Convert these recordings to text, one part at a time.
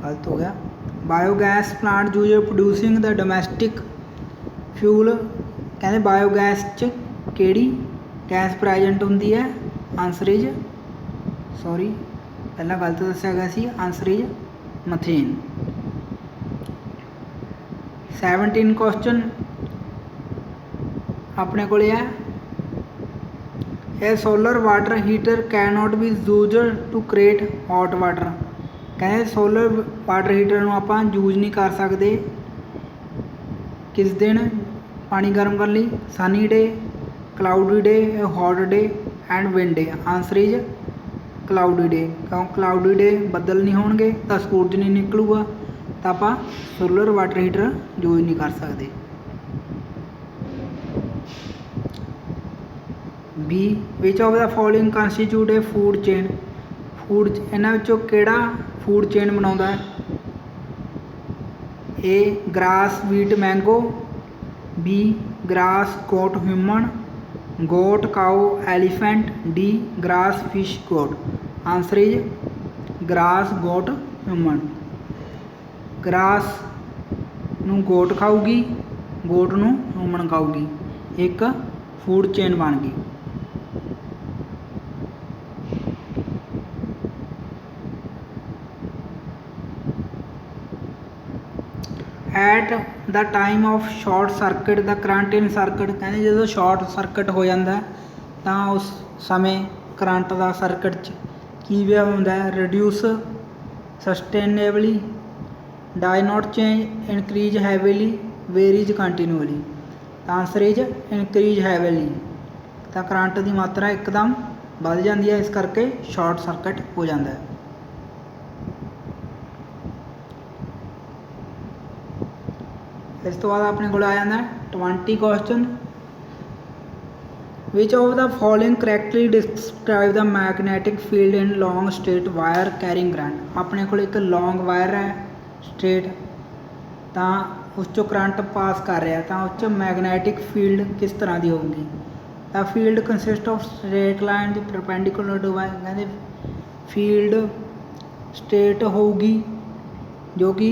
गलत हो गया। Biogas plant use producing the domestic fuel, कहते बायोगैस च केड़ी गैस प्रैजेंट होंदी है, आंसर इज सॉरी पहला गलत दस्या गया सी, आंसर इज मथेन। 17 क्वेश्चन अपने को है, a solar water heater can not be used to create hot water, कहते सोलर वाटर हीटर ਨੂੰ ਆਪਾਂ यूज नहीं कर सकते किस दिन पानी गर्म करने ਲਈ, sunny day, cloudy day, hot day and wind day, answer is cloudy day. क्यों क्लाउडी डे ਬੱਦਲ नहीं होणगे तो सूरज नहीं निकलूगा, तो आप सोलर वाटर हीटर यूज नहीं कर सकते। B which of the following constitute a food chain, food इन्हां विचों किहड़ा फूड चेन बनाउंदा है, A grass wheat mango, B grass goat human, goat cow elephant, D grass fish goat, answer is grass goat human. Grass नूं goat खाऊगी, गोट नूं human खाऊगी, एक food chain बन गई। At the time of short circuit the current in circuit, कहते जो short circuit हो जाता है तो उस समय करंट का सर्किट की वे होंदा है, रिड्यूस सस्टेनेबली, डाई not change, increase heavily, varies continuously, answer is increase heavily. तो करंट की मात्रा एकदम बढ़ जाती है, इस करके शॉर्ट सर्किट हो जाता है। इस तो बाद अपने को आ जाता है 20 question, which of the following correctly describe the magnetic field in long straight wire carrying current, अपने को एक लॉन्ग वायर है स्ट्रेट, तो उस चो करंट पास कर रहा है, तो उस मैगनैटिक फील्ड किस तरह की होगी, तो field consist of straight line perpendicular to wire, कहते फील्ड स्ट्रेट होगी जो कि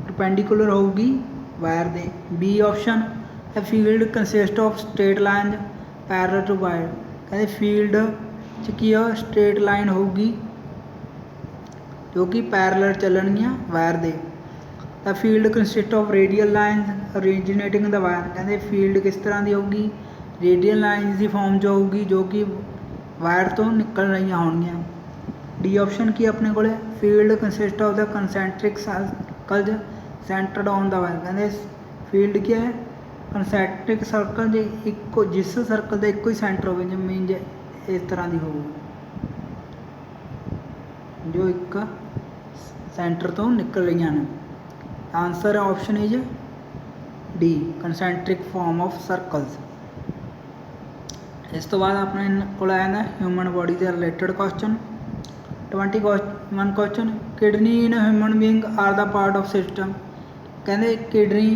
परपेंडिकुलर होगी वायर दे। B option the field consist of straight line parallel to wire, कहते फील्ड च की स्ट्रेट लाइन होगी जो कि पैरेलल चलनियाँ वायर दे। The field consist of radial line originating the wire, कहते फील्ड किस तरह की होगी, रेडियल लाइन की फॉर्म जो होगी जो कि वायर तो निकल रही होंगियां। डी ऑप्शन की अपने को field consist of the concentric circle centered on the wire, कहते फील्ड क्या है कंसैंट्रिक सर्कल एक जिस सर्कल का एक ही सेंटर हो, मीन इस तरह की हो जो एक सेंटर तो निकल रही हैं। Answer option is D concentric form of circles. इस तो बाद अपने को आ जाता ह्यूमन बॉडी के related question 21 question, kidney in human being are the part of system, कहते किडनी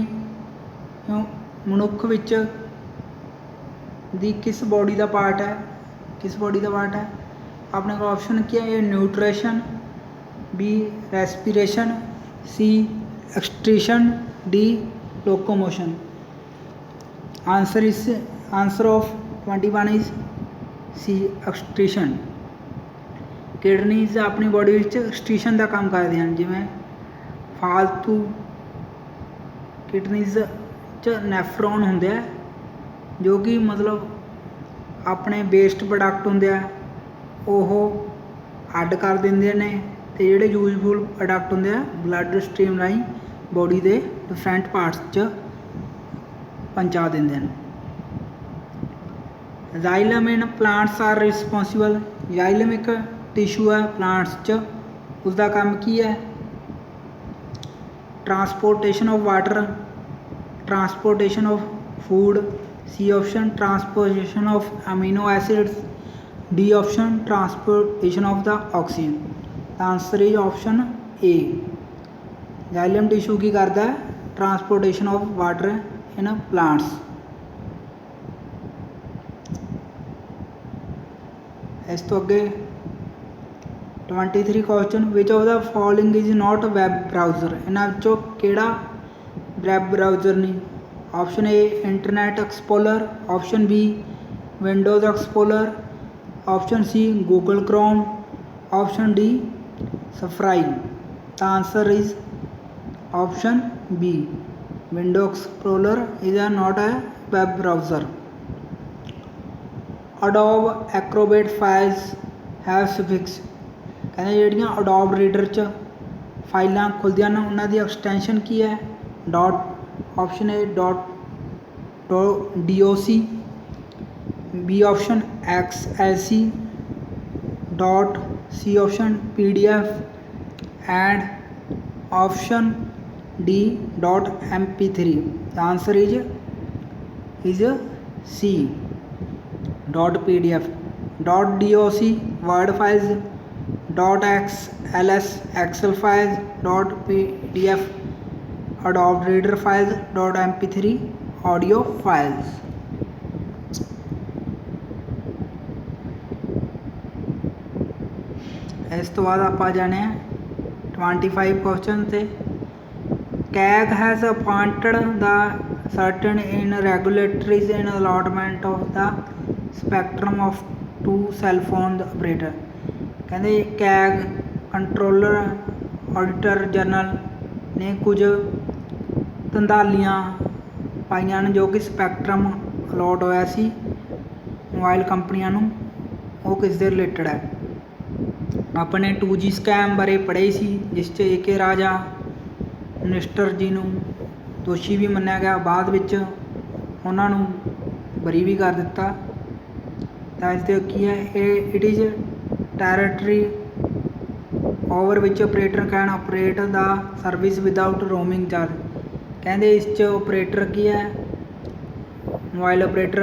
मनुख विच दी किस बॉडी का पार्ट है, किस बॉडी का पार्ट है, अपने को ऑप्शन क्या है, nutrition, B respiration, C excretion, D locomotion, answer of 21 is C excretion. Kidneys अपनी बॉडी एक्सट्रीशन का काम करते हैं, जिमें फालतू किडनीज च नैफ्रॉन होंगे जो कि मतलब अपने वेस्ट प्रोडक्ट होंगे वो अड कर देंगे ने, तो जोड़े यूजफुल प्रोडक्ट होंगे ब्लड स्ट्रीम राही बॉडी के डिफरेंट पार्ट्स च पहुँचा देंगे हैं। Xylem in plants are responsible, xylem एक टिशू है प्लांट्स च, उसका काम की है transportation of water, transportation of food, C option transportation of amino acids, D option transportation of the oxygen, answer is option A. Xylem tissue की करता है transportation of water in plants. इस तो अगे 23 question which of the following is not web browser, इन्हां विचों किहड़ा web browser नहीं। Option A Internet Explorer, option B Windows Explorer, option C Google Chrome, option D Safari. The answer is option B Window Explorer is not a web browser. Adobe Acrobat files have suffix, कहते ਜਿਹੜੀਆਂ Adobe Reader 'ਚ ਫਾਈਲਾਂ ਖੁੱਲਦੀਆਂ ਨੇ ਉਹਨਾਂ ਦੀ extension ਕੀ ਹੈ dot. Option A dot doc, B option XLC, dot C option PDF and option D dot MP3। The answer is C dot PDF, dot DOC Word files, dot XLS Excel files, dot PDF Adobe Reader files, dot MP3 audio files. इस तो बाद आप जाने 25 question से CAG has appointed the certain irregularities in allotment of the spectrum of two cell phone operator. कहते CAG controller auditor general ने कुछ धंधालियां पाइयां ने जो कि स्पैक्ट्रम अलॉट होया सी मोबाइल कंपनियां नूं, वो किस दे रिलेटेड है। अपने 2G ਸਕੈਮ ਬਾਰੇ ਪੜ੍ਹੇ ਸੀ ਜਿਸ 'ਚ AK ਰਾਜਾ ਮਿਨਿਸਟਰ ਜੀ ਨੂੰ ਦੋਸ਼ੀ ਵੀ ਮੰਨਿਆ ਗਿਆ, ਬਾਅਦ ਵਿੱਚ ਉਹਨਾਂ ਨੂੰ ਬਰੀ ਵੀ ਕਰ ਦਿੱਤਾ। ਤਾਂ ਇਸ ਦੇ ਕੀ ਹੈ ਇਹ it is territory over which operator can operate the service without roaming charge. ਕਹਿੰਦੇ ਇਸ 'ਚ ਆਪਰੇਟਰ ਕੀ ਹੈ ਮੋਬਾਈਲ ਆਪਰੇਟਰ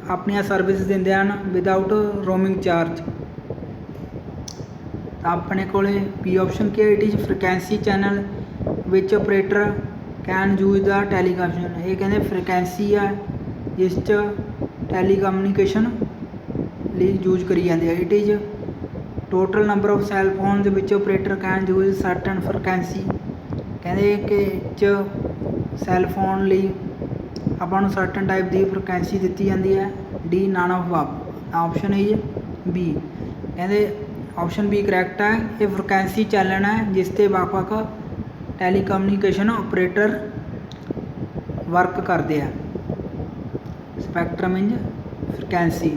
ਆਪਣੀਆਂ ਸਰਵਿਸ ਦਿੰਦੇ ਹਨ ਵਿਦਆਊਟ ਰੋਮਿੰਗ ਚਾਰਜ। अपने को बी ऑप्शन क्या it is frequency channel which operator can use the telecommunication. ये कहते फ्रीकैंसी है जिस टैलीकम्यूनिकेशन यूज करी जाती है। It is total number of cell phone which operator can use certain frequency. कहते कि सैल फोन अपन सर्टन टाइप की फ्रीकैंसी दी जाती है। D none of above. Option is B कहते ऑप्शन बी करैक्ट है। ये फ्रीकैंसी चैनल है जिसते ਵੱਖ-ਵੱਖ टैलीकम्यूनिकेशन ऑपरेटर वर्क करते हैं। स्पैक्ट्रम इंज फ्रीकैंसी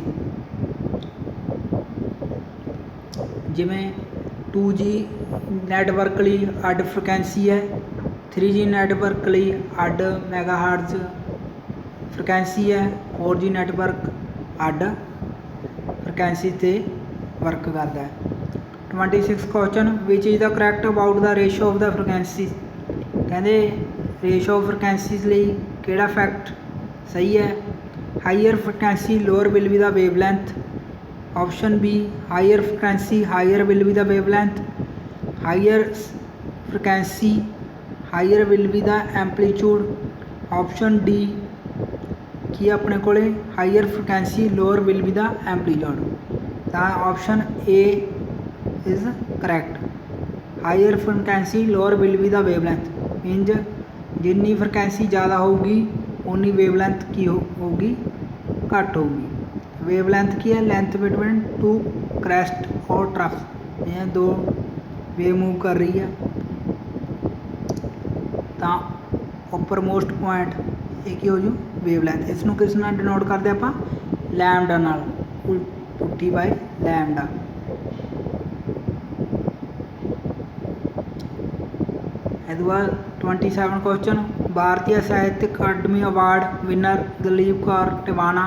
जिमें 2G नैटवर्क लिए अड फ्रीकैंसी है, 3G नैटवर्क लिए अड मैगाहर्ट्ज फ्रीकैंसी है, 4G नैटवर्क अड फ्रीकैंसी ते वर्क करता है। 26 question which is the correct about the ratio of the frequency. कहते रेशो ऑफ फ्रीकैंसीज लिए केड़ा फैक्ट सही है। Higher frequency lower will be the wavelength. Option B higher frequency higher will be the wavelength. Higher frequency higher will be the amplitude. Option D की अपने को higher frequency lower will be the amplitude. Option A is correct. Higher frequency lower will be the wavelength मीनज जिन्नी फ्रीकैंसी ज़्यादा होगी उन्नी wavelength की होगी घट होगी। वेवलेंथ की है लेंथ बिटवीन टू क्रेस्ट और ट्रफ। ये दो वेव मूव कर रही है तो उपर मोस्ट पॉइंट एक ही हो जू वेवलेंथ। इसनों किस नाल डिनोट करते आप लैम्डा नाल पुट्टी बाय लैम्डा। इसके बाद 27 question Bharatiya Sahitya Akademi award winner Dalip Kaur Tiwana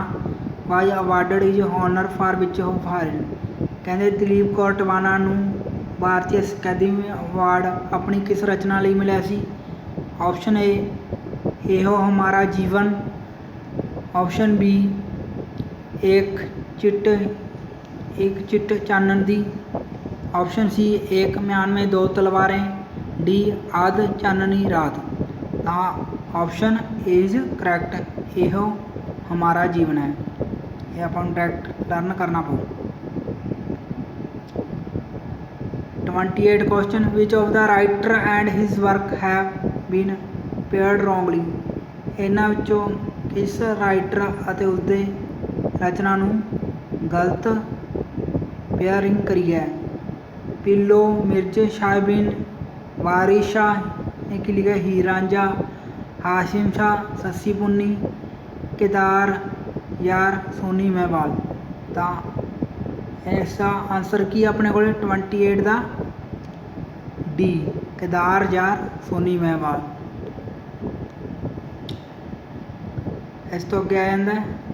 was awarded is honour for which of foreign. कहते दिलीप कौर टिवाना नूं भारतीय अकादमी अवार्ड अपनी किस रचना लिए मिला सी। ऑप्शन ए एहो हमारा जीवन। ऑप्शन बी एक चिट चानन दी। ऑप्शन सी एक म्यान में दो तलवारें। डी आध चाननी रात। ऑप्शन इज करैक्ट एहो हमारा जीवन है। ये अपन डायरेक्ट लर्न करना पो। 28 question which of the writer and his work have been paired wrongly. ਇਹਨਾਂ ਵਿੱਚੋਂ ਕਿਸ ਰਾਈਟਰ ਅਤੇ ਉਸਦੇ ਰਚਨਾ ਨੂੰ ਗਲਤ ਪੇਅਰਿੰਗ ਕਰੀ ਹੈ। पिल्लो मिर्ज शाहबीन वारिस शाह ने की लिखा हीर रांझा, हाशिम शाह सस्सी पुन्नी, केदार यार सोनी महवाल। तो इसका आंसर की अपने को 28 का डी केदार यार सोनी महवाल। इस तो अगे आ जाता है